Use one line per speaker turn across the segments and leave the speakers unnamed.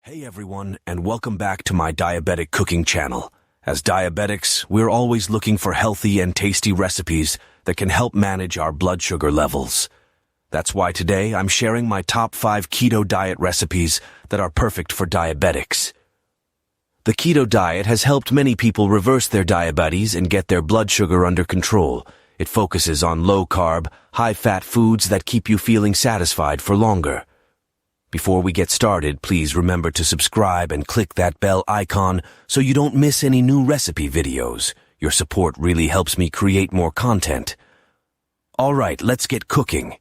Hey everyone, and welcome back to my Diabetic cooking channel. As diabetics, we're always looking for healthy and tasty recipes that can help manage our blood sugar levels. That's why today I'm sharing my top 5 keto diet recipes that are perfect for diabetics. The keto diet has helped many people reverse their diabetes and get their blood sugar under control. It focuses on low-carb, high-fat foods that keep you feeling satisfied for longer. Before we get started, please remember to subscribe and click that bell icon so you don't miss any new recipe videos. Your support really helps me create more content. Alright, let's get cooking.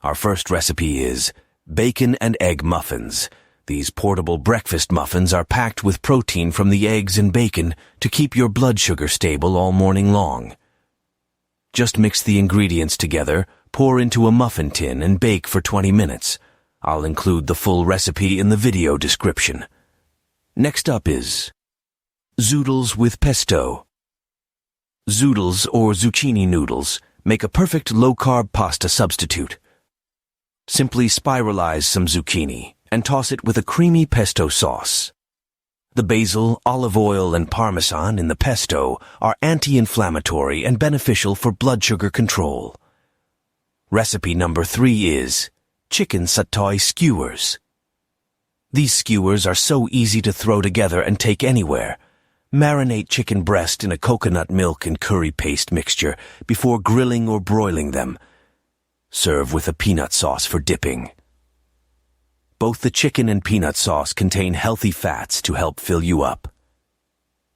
Our first recipe is bacon and egg muffins. These portable breakfast muffins are packed with protein from the eggs and bacon to keep your blood sugar stable all morning long. Just mix the ingredients together, pour into a muffin tin and bake for 20 minutes. I'll include the full recipe in the video description. Next up is Zoodles with pesto. Zoodles, or zucchini noodles, make a perfect low-carb pasta substitute. Simply spiralize some zucchini and toss it with a creamy pesto sauce. The basil, olive oil, and parmesan in the pesto are anti-inflammatory and beneficial for blood sugar control. Recipe number 3 is chicken satay skewers. These skewers are so easy to throw together and take anywhere. Marinate chicken breast in a coconut milk and curry paste mixture before grilling or broiling them. Serve with a peanut sauce for dipping. Both the chicken and peanut sauce contain healthy fats to help fill you up.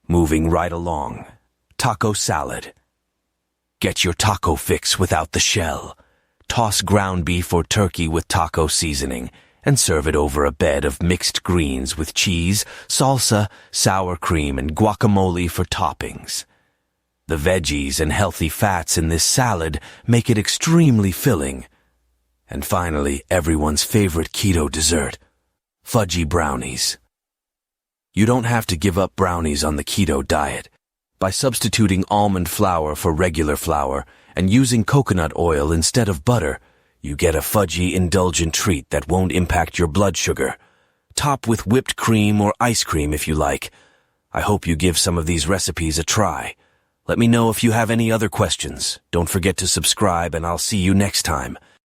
Moving right along, taco salad. Get your taco fix without the shell. Toss ground beef or turkey with taco seasoning and serve it over a bed of mixed greens with cheese, salsa, sour cream, and guacamole for toppings. The veggies and healthy fats in this salad make it extremely filling. And finally, everyone's favorite keto dessert, fudgy brownies. You don't have to give up brownies on the keto diet. By substituting almond flour for regular flour and using coconut oil instead of butter, you get a fudgy, indulgent treat that won't impact your blood sugar. Top with whipped cream or ice cream if you like. I hope you give some of these recipes a try. Let me know if you have any other questions. Don't forget to subscribe, and I'll see you next time.